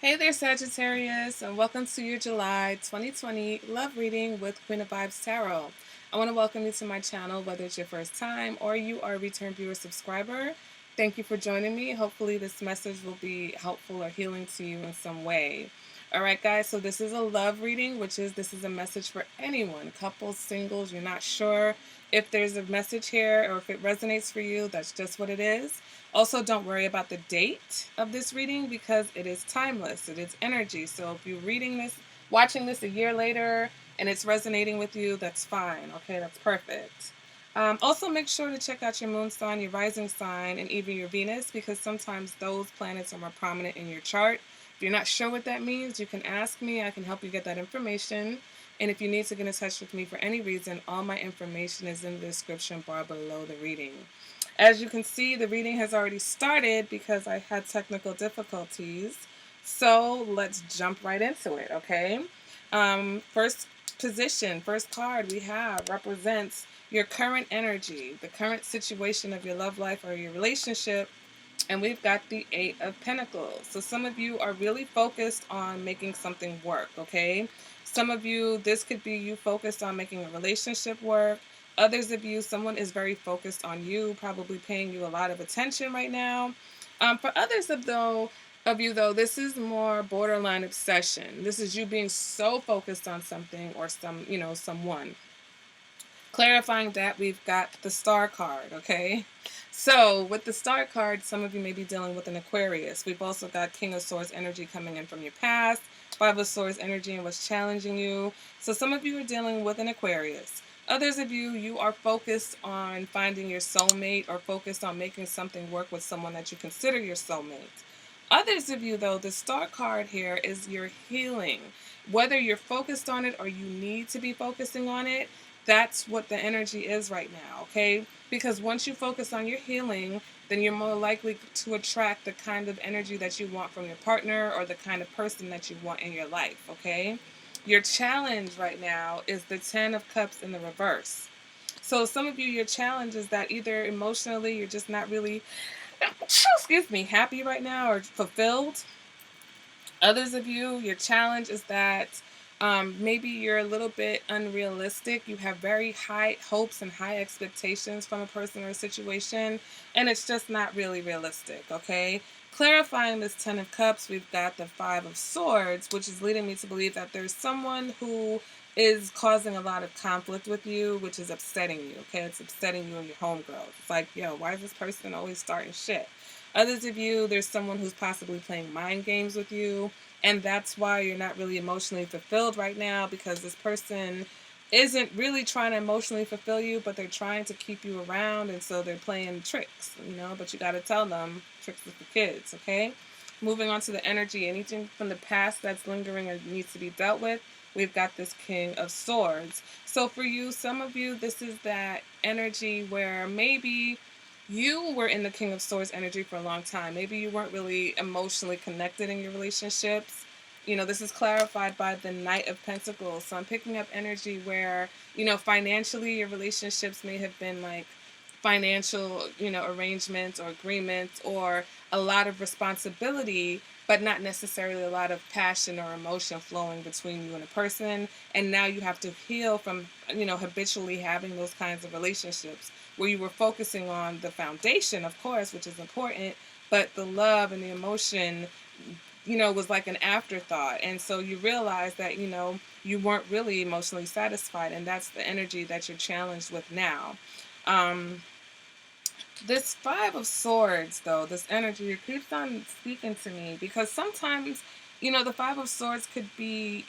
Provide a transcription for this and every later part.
Hey there, Sagittarius, and welcome to your July 2020 love reading with Queen of Vibes Tarot. I want to welcome you to my channel, whether it's your first time or you are a return viewer subscriber. Thank you for joining me. Hopefully this message will be helpful or healing to you in some way. All right, guys, so this is a love reading, this is a message for anyone, couples, singles. You're not sure if there's a message here or if it resonates for you. That's just what it is. Also, don't worry about the date of this reading because it is timeless. It is energy. So if you're reading this, watching this a year later, and it's resonating with you, that's fine. Okay, that's perfect. Also, make sure to check out your moon sign, your rising sign, and even your Venus, because sometimes those planets are more prominent in your chart. If you're not sure what that means, you can ask me. I can help you get that information. And if you need to get in touch with me for any reason, all my information is in the description bar below the reading. As you can see, the reading has already started because I had technical difficulties. So let's jump right into it, okay? First position, first card we have represents your current energy, the current situation of your love life or your relationship. And we've got the Eight of Pentacles. So some of you are really focused on making something work, okay? Some of you, this could be you focused on making a relationship work. Others of you, someone is very focused on you, probably paying you a lot of attention right now. For others of you, though, this is more borderline obsession. This is you being so focused on something or someone. Clarifying that, we've got the Star card, okay? So with the Star card, some of you may be dealing with an Aquarius. We've also got King of Swords energy coming in from your past, Five of Swords energy and what's challenging you. So some of you are dealing with an Aquarius. Others of you, you are focused on finding your soulmate or focused on making something work with someone that you consider your soulmate. Others of you, though, the Star card here is your healing. Whether you're focused on it or you need to be focusing on it, that's what the energy is right now, okay? Because once you focus on your healing, then you're more likely to attract the kind of energy that you want from your partner or the kind of person that you want in your life, okay? Your challenge right now is the Ten of Cups in the reverse. So some of you, your challenge is that either emotionally you're just not really, excuse me, happy right now or fulfilled. Others of you, your challenge is that maybe you're a little bit unrealistic. You have very high hopes and high expectations from a person or a situation, and it's just not really realistic, okay? Clarifying this Ten of Cups, we've got the Five of Swords, which is leading me to believe that there's someone who is causing a lot of conflict with you, which is upsetting you, okay? It's upsetting you and your homegirls. It's like, yo, why is this person always starting shit? Others of you, there's someone who's possibly playing mind games with you, and that's why you're not really emotionally fulfilled right now, because this person isn't really trying to emotionally fulfill you, but they're trying to keep you around, and so they're playing tricks, but you got to tell them tricks with the kids, okay? Moving on to the energy, anything from the past that's lingering or needs to be dealt with, we've got this King of Swords. So for you, some of you, this is that energy where maybe you were in the King of Swords energy for a long time. Maybe you weren't really emotionally connected in your relationships. This is clarified by the Knight of Pentacles. So I'm picking up energy where, financially your relationships may have been like financial, arrangements or agreements or a lot of responsibility, but not necessarily a lot of passion or emotion flowing between you and a person. And now you have to heal from, habitually having those kinds of relationships where you were focusing on the foundation, of course, which is important, but the love and the emotion, was like an afterthought. And so you realize that, you weren't really emotionally satisfied. And that's the energy that you're challenged with now. This Five of Swords, though, this energy, it keeps on speaking to me because sometimes, the Five of Swords could be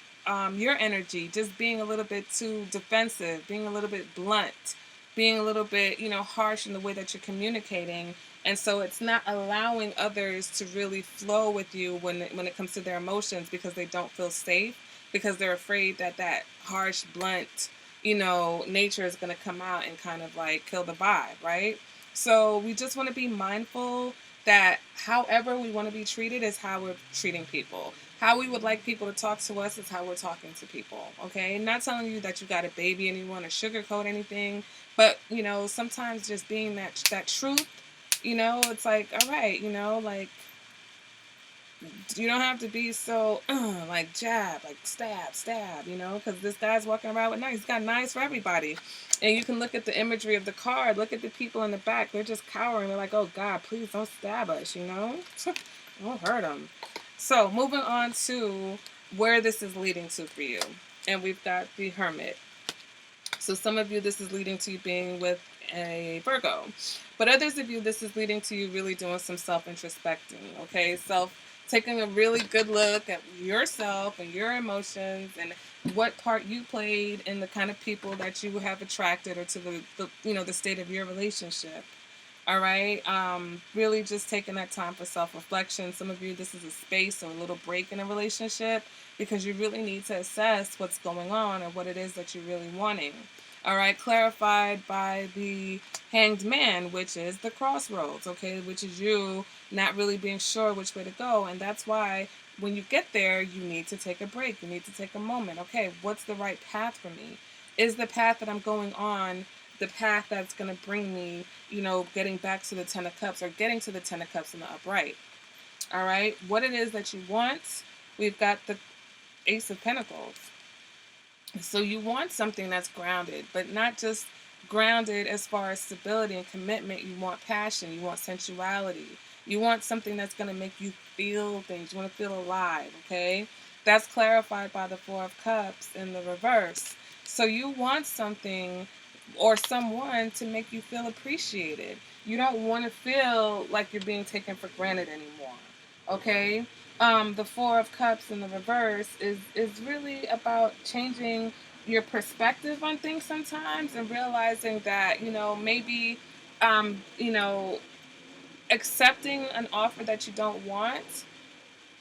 your energy just being a little bit too defensive, being a little bit blunt, being a little bit, harsh in the way that you're communicating. And so it's not allowing others to really flow with you when it comes to their emotions because they don't feel safe, because they're afraid that that harsh, blunt, nature is going to come out and kind of like kill the vibe, right? So we just want to be mindful that however we want to be treated is how we're treating people. How we would like people to talk to us is how we're talking to people, okay? Not telling you that you got to baby anyone or sugarcoat anything, but, sometimes just being that truth, it's like, all right, like You don't have to be so like jab, like stab, stab, because this guy's walking around with knives. He's got knives for everybody. And you can look at the imagery of the card. Look at the people in the back. They're just cowering. They're like, oh, God, please don't stab us, Don't hurt them. So moving on to where this is leading to for you. And we've got the Hermit. So some of you, this is leading to you being with a Virgo. But others of you, this is leading to you really doing some self-introspecting, okay? Taking a really good look at yourself and your emotions and what part you played in the kind of people that you have attracted or to the state of your relationship. All right. Really just taking that time for self-reflection. Some of you, this is a space or a little break in a relationship because you really need to assess what's going on and what it is that you're really wanting. All right. Clarified by the Hanged Man, which is the crossroads. Okay. Which is you not really being sure which way to go. And that's why when you get there, you need to take a break. You need to take a moment. Okay. What's the right path for me? Is the path that I'm going on the path that's going to bring me, getting back to the Ten of Cups or getting to the Ten of Cups in the upright? All right. What it is that you want, we've got the Ace of Pentacles. So you want something that's grounded, but not just grounded as far as stability and commitment. You want passion. You want sensuality. You want something that's going to make you feel things. You want to feel alive, okay? That's clarified by the Four of Cups in the reverse. So you want something or someone to make you feel appreciated. You don't want to feel like you're being taken for granted anymore, okay? The Four of Cups in the reverse is really about changing your perspective on things sometimes and realizing that, maybe, accepting an offer that you don't want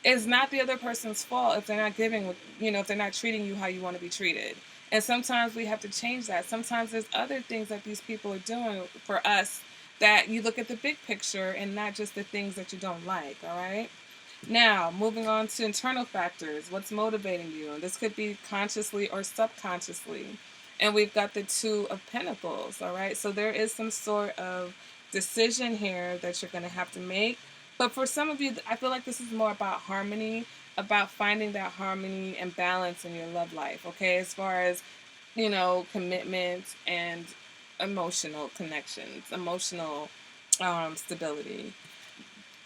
is not the other person's fault if they're not if they're not treating you how you want to be treated. And sometimes we have to change that. Sometimes there's other things that these people are doing for us that you look at the big picture and not just the things that you don't like, all right? Now, moving on to internal factors. What's motivating you? And this could be consciously or subconsciously. And we've got the Two of Pentacles, all right? So there is some sort of decision here that you're going to have to make. But for some of you, I feel like this is more about harmony, about finding that harmony and balance in your love life, okay? As far as, commitment and emotional connections, emotional stability.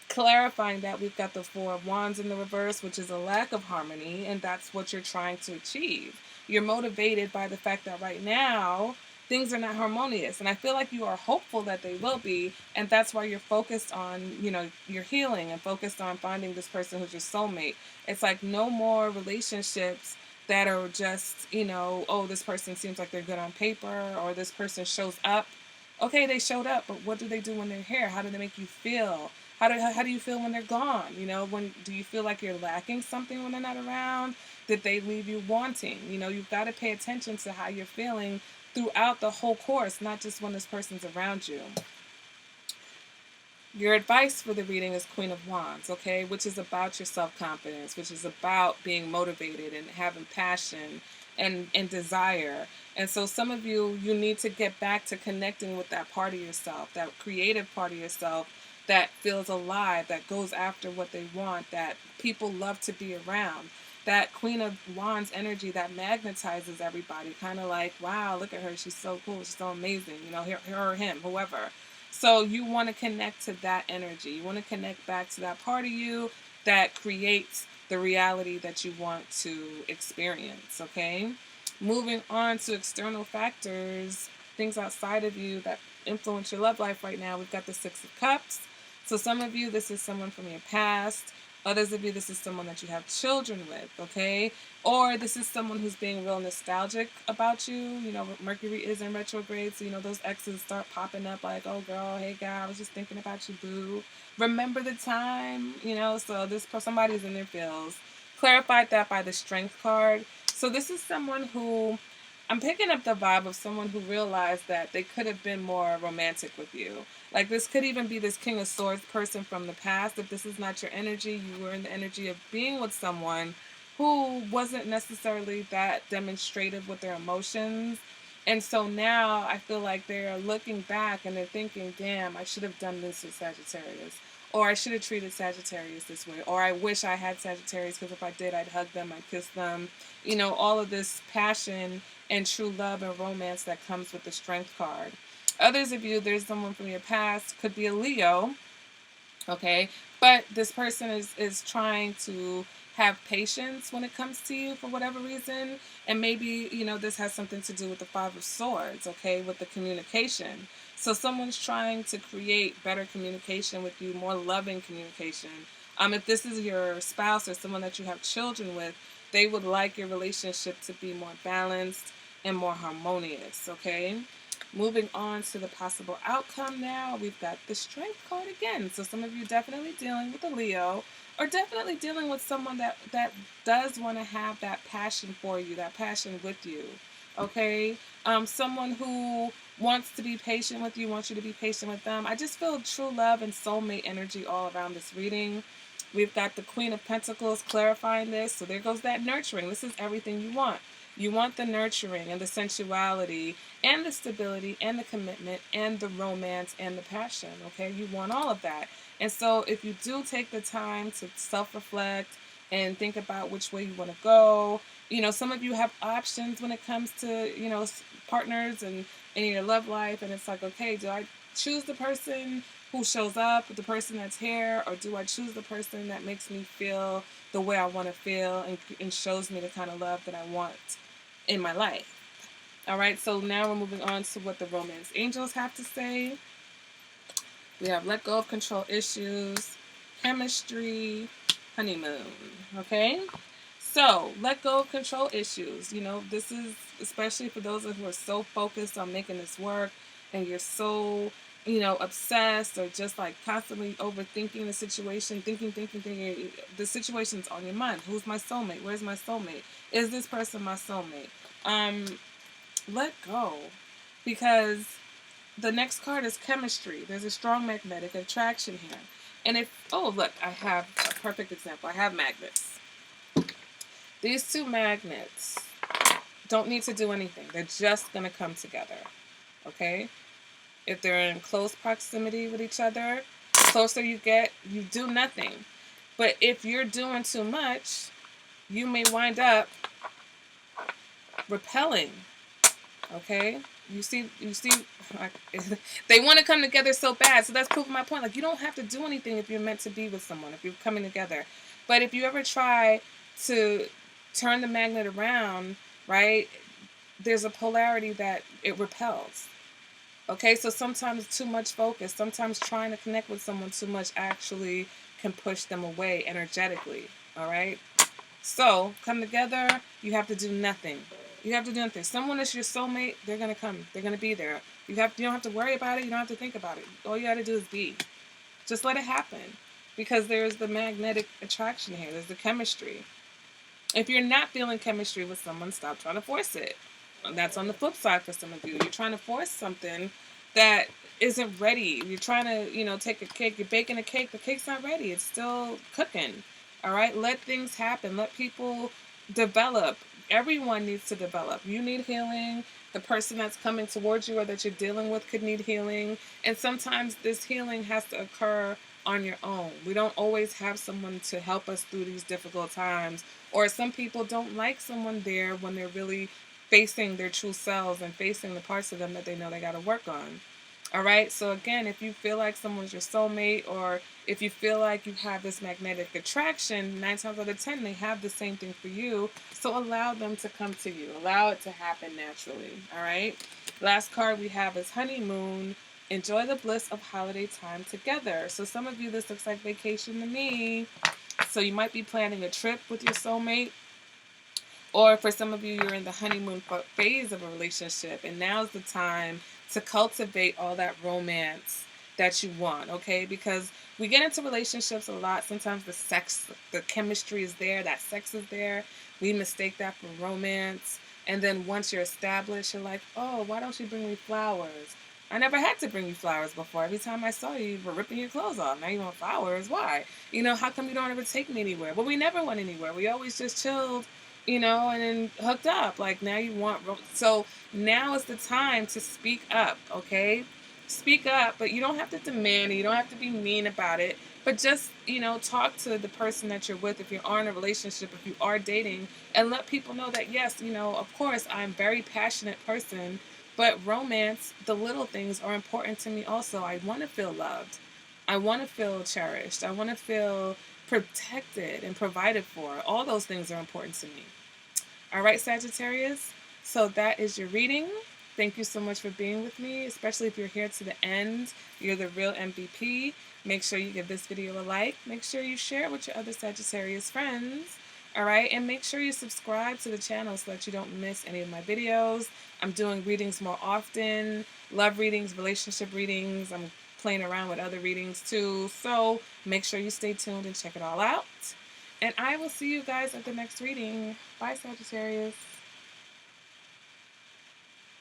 Clarifying that we've got the Four of Wands in the reverse, which is a lack of harmony, and that's what you're trying to achieve. You're motivated by the fact that right now things are not harmonious, and I feel like you are hopeful that they will be, and that's why you're focused on, your healing and focused on finding this person who's your soulmate. It's like no more relationships that are just, oh, this person seems like they're good on paper, or this person shows up. Okay, they showed up, but what do they do when they're here? How do they make you feel? How do you feel when they're gone? When do you feel like you're lacking something when they're not around? Did they leave you wanting? You've got to pay attention to how you're feeling throughout the whole course, not just when this person's around you. Your advice for the reading is Queen of Wands, okay? Which is about your self-confidence, which is about being motivated and having passion and desire. And so some of you need to get back to connecting with that part of yourself, that creative part of yourself that feels alive, that goes after what they want, that people love to be around. That Queen of Wands energy that magnetizes everybody, kind of like, wow, look at her, she's so cool, she's so amazing, her or him, whoever. So you want to connect to that energy. You want to connect back to that part of you that creates the reality that you want to experience, okay? Moving on to external factors, things outside of you that influence your love life right now, we've got the Six of Cups. So some of you, this is someone from your past. Others of you, this is someone that you have children with, okay? Or this is someone who's being real nostalgic about you. Mercury is in retrograde, so, those exes start popping up like, oh, girl, hey, guy, I was just thinking about you, boo. Remember the time, so somebody's in their feels. Clarified that by the Strength card. So this is someone who, I'm picking up the vibe of someone who realized that they could have been more romantic with you. Like this could even be this King of Swords person from the past. If this is not your energy, you were in the energy of being with someone who wasn't necessarily that demonstrative with their emotions. And so now I feel like they're looking back and they're thinking, damn, I should have done this with Sagittarius. or I should have treated Sagittarius this way, or I wish I had Sagittarius because if I did, I'd hug them, I'd kiss them. You know, all of this passion and true love and romance that comes with the Strength card. Others of you, there's someone from your past, could be a Leo, okay, but this person is trying to have patience when it comes to you for whatever reason, and maybe, you know, this has something to do with the Five of Swords, okay, with the communication. So someone's trying to create better communication with you, more loving communication. If this is your spouse or someone that you have children with, they would like your relationship to be more balanced and more harmonious, okay? Moving on to the possible outcome now, we've got the Strength card again. So some of you definitely dealing with a Leo, or definitely dealing with someone that does want to have that passion for you, that passion with you. Okay? Someone who wants to be patient with you, wants you to be patient with them. I just feel true love and soulmate energy all around this reading. We've got the Queen of Pentacles clarifying this. So there goes that nurturing. This is everything you want. You want the nurturing and the sensuality and the stability and the commitment and the romance and the passion, okay? You want all of that. And so if you do take the time to self-reflect and think about which way you want to go, you know, some of you have options when it comes to, you know, partners and in your love life. And it's like, okay, do I choose the person who shows up, the person that's here, or do I choose the person that makes me feel the way I want to feel and shows me the kind of love that I want in my life? All right, so now we're moving on to what the romance angels have to say. We have let go of control issues, chemistry, honeymoon. Okay, so let go of control issues. You know, this is especially for those who are so focused on making this work, and you're so, you know, obsessed or just like constantly overthinking the situation, thinking. The situation's on your mind. Who's my soulmate? Where's my soulmate? Is this person my soulmate? Let go, because the next card is chemistry. There's a strong magnetic attraction here. And if, oh, look, I have a perfect example. I have magnets. These two magnets don't need to do anything. They're just going to come together, okay? If they're in close proximity with each other, the closer you get, you do nothing. But if you're doing too much, you may wind up repelling, okay? You see, they want to come together so bad. So that's proving my point. Like, you don't have to do anything if you're meant to be with someone, if you're coming together. But if you ever try to turn the magnet around, right, there's a polarity that it repels. Okay, so sometimes too much focus, sometimes trying to connect with someone too much actually can push them away energetically. All right, so come together, you have to do nothing. You have to do nothing. Someone is your soulmate, they're gonna come. They're gonna be there. You don't have to worry about it. You don't have to think about it. All you gotta do is be. Just let it happen, because there's the magnetic attraction here. There's the chemistry. If you're not feeling chemistry with someone, stop trying to force it. And that's on the flip side for some of you. You're trying to force something that isn't ready. You're trying to, you know, take a cake. You're baking a cake. The cake's not ready. It's still cooking. All right? Let things happen. Let people develop. Everyone needs to develop. You need healing. The person that's coming towards you or that you're dealing with could need healing. And sometimes this healing has to occur on your own. We don't always have someone to help us through these difficult times. Or some people don't like someone there when they're really facing their true selves and facing the parts of them that they know they got to work on. All right. So again, if you feel like someone's your soulmate, or if you feel like you have this magnetic attraction, 9 times out of 10, they have the same thing for you. So allow them to come to you. Allow it to happen naturally. All right. Last card we have is honeymoon. Enjoy the bliss of holiday time together. So some of you, this looks like vacation to me. So you might be planning a trip with your soulmate. Or for some of you, you're in the honeymoon phase of a relationship, and now's the time to cultivate all that romance that you want, okay? Because we get into relationships a lot. Sometimes the sex, the chemistry is there, that sex is there. We mistake that for romance. And then once you're established, you're like, oh, why don't you bring me flowers? I never had to bring you flowers before. Every time I saw you, you were ripping your clothes off. Now you want flowers. Why? You know, how come you don't ever take me anywhere? Well, we never went anywhere. We always just chilled, you know, and then hooked up. Like, now you want, so now is the time to speak up, okay? speak up, but you don't have to demand it. You don't have to be mean about it. But just, talk to the person that you're with if you are in a relationship, if you are dating, and let people know that, yes, of course, I'm a very passionate person, but romance, the little things are important to me also. I want to feel loved. I want to feel cherished. I want to feel protected and provided for. All those things are important to me. All right, Sagittarius. So that is your reading. Thank you so much for being with me, especially if you're here to the end. You're the real MVP. Make sure you give this video a like. Make sure you share it with your other Sagittarius friends. All right, and make sure you subscribe to the channel so that you don't miss any of my videos. I'm doing readings more often, love readings, relationship readings. I'm playing around with other readings too. So make sure you stay tuned and check it all out. And I will see you guys at the next reading. Bye, Sagittarius.